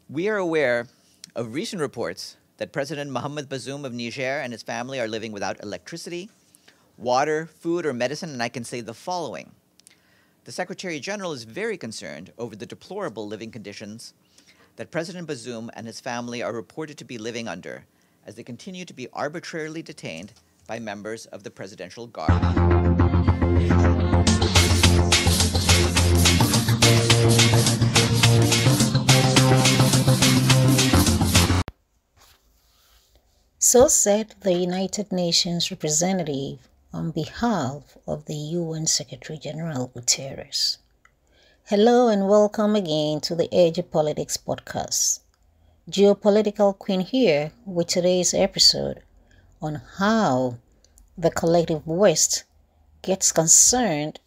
We are aware of recent reports that President Mohamed Bazoum of Niger and his family are living without electricity, water, food, or medicine, and I can say the following. The Secretary General is very concerned over the deplorable living conditions that President Bazoum and his family are reported to be living under as they continue to be arbitrarily detained by members of the Presidential Guard. So said the United Nations representative on behalf of the UN Secretary General Guterres. Hello and welcome again to the Edge of Politics podcast. Geopolitical Queen here with today's episode on how the collective West gets concerned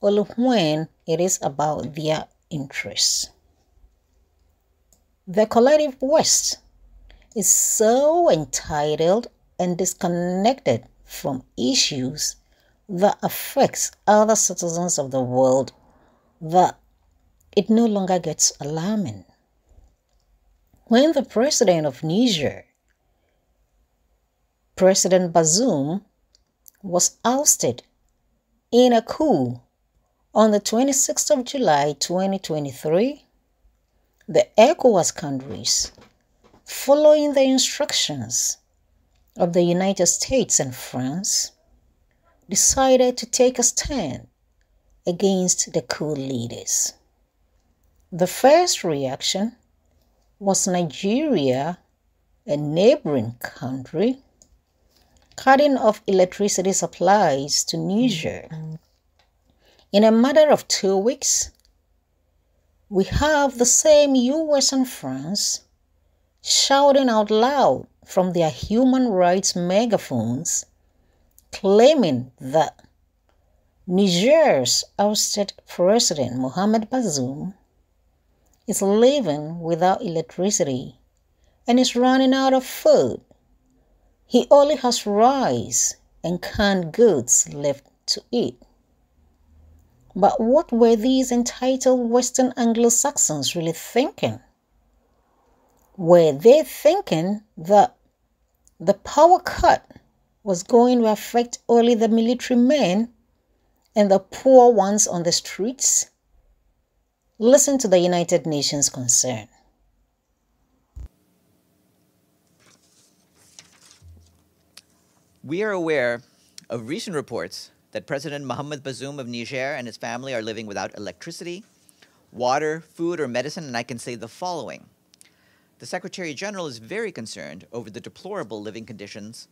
only when it is about their interests. The collective West is so entitled and disconnected from issues that affects other citizens of the world that it no longer gets alarming. When the president of Niger, President Bazoum, was ousted in a coup on the 26th of July 2023, the ECOWAS countries, following the instructions of the United States and France, decided to take a stand against the coup leaders. The first reaction was Nigeria, a neighboring country, cutting off electricity supplies to Niger. In a matter of 2 weeks, we have the same US and France shouting out loud from their human rights megaphones, claiming that Niger's ousted president Mohamed Bazoum is living without electricity and is running out of food. He only has rice and canned goods left to eat. But what were these entitled Western Anglo-Saxons really thinking? Were they thinking that the power cut was going to affect only the military men and the poor ones on the streets? Listen to the United Nations concern. We are aware of recent reports that President Mohamed Bazoum of Niger and his family are living without electricity, water, food, or medicine, and I can say the following. The Secretary General is very concerned over the deplorable living conditions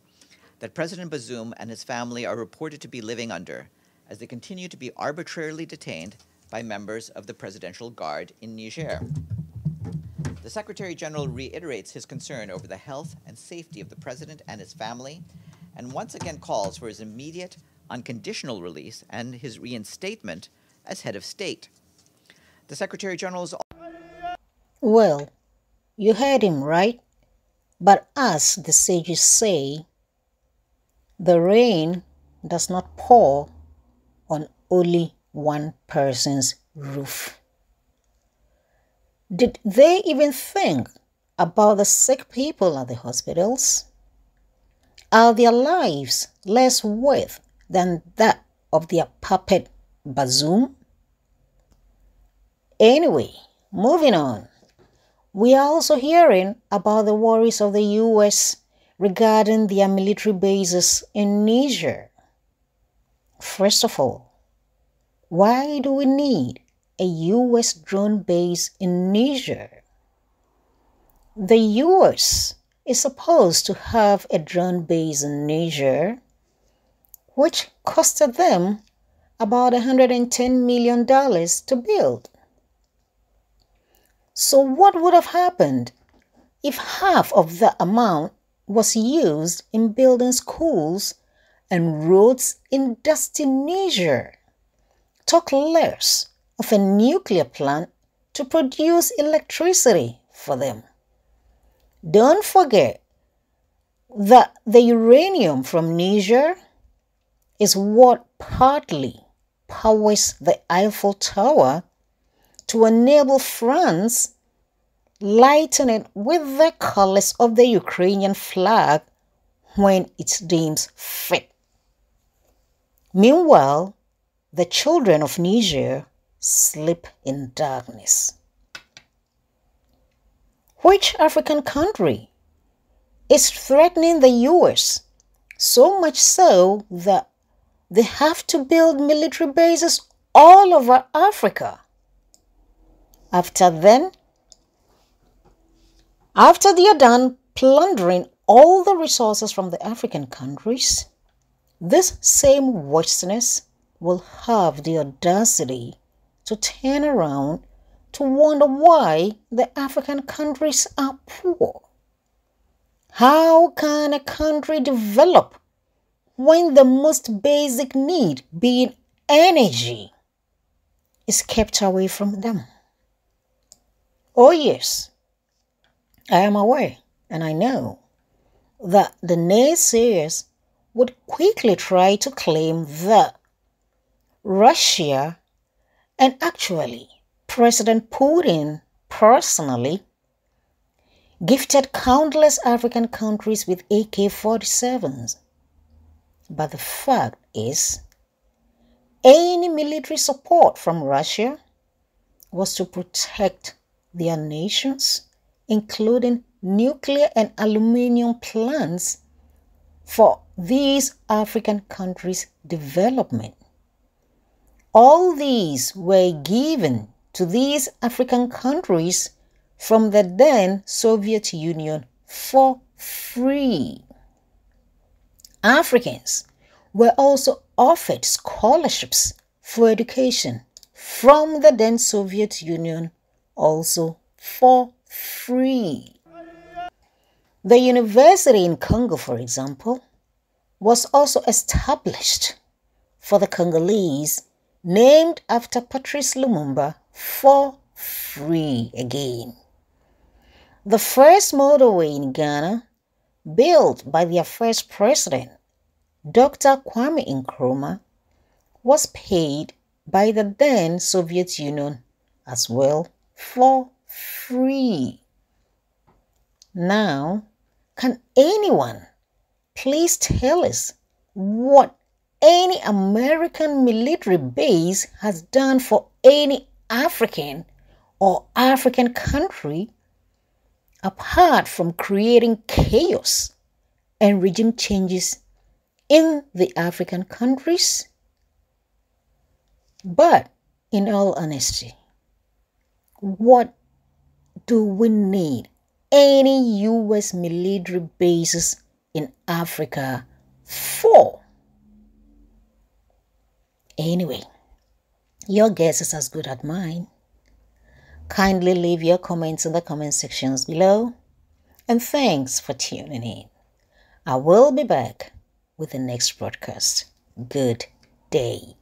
that President Bazoum and his family are reported to be living under as they continue to be arbitrarily detained by members of the Presidential Guard in Niger. The Secretary General reiterates his concern over the health and safety of the President and his family and once again calls for his immediate, unconditional release and his reinstatement as head of state. The Secretary General is Well, you heard him right, but as the sages say, the rain does not pour on only one person's roof. Did they even think about the sick people at the hospitals? Are their lives less worth than that of their puppet Bazoum? Anyway, moving on. We are also hearing about the worries of the US regarding their military bases in Niger. First of all, why do we need a US drone base in Niger? The US is supposed to have a drone base in Niger, which costed them about $110 million to build. So what would have happened if half of that amount was used in building schools and roads in dusty Niger? Talk less of a nuclear plant to produce electricity for them. Don't forget that the uranium from Niger is what partly powers the Eiffel Tower to enable France lighten it with the colors of the Ukrainian flag when it deems fit. Meanwhile, the children of Niger sleep in darkness. Which African country is threatening the US so much so that they have to build military bases all over Africa? After they are done plundering all the resources from the African countries, this same Westerners will have the audacity to turn around to wonder why the African countries are poor. How can a country develop when the most basic need, being energy, is kept away from them? Oh yes, I am aware and I know that the naysayers would quickly try to claim that Russia, and actually President Putin personally, gifted countless African countries with AK-47s. But the fact is, any military support from Russia was to protect their nations, including nuclear and aluminium plants for these African countries' development. All these were given to these African countries from the then Soviet Union for free. Africans were also offered scholarships for education from the then Soviet Union, also for free. The university in Congo, for example, was also established for the Congolese, named after Patrice Lumumba, for free again. The first motorway in Ghana, built by their first president, Dr. Kwame Nkrumah, was paid by the then Soviet Union as well for free. Now, can anyone please tell us what any American military base has done for any African or African country apart from creating chaos and regime changes in the African countries? But in all honesty, what do we need any US military bases in Africa for? Anyway, your guess is as good as mine. Kindly leave your comments in the comment sections below. And thanks for tuning in. I will be back with the next broadcast. Good day.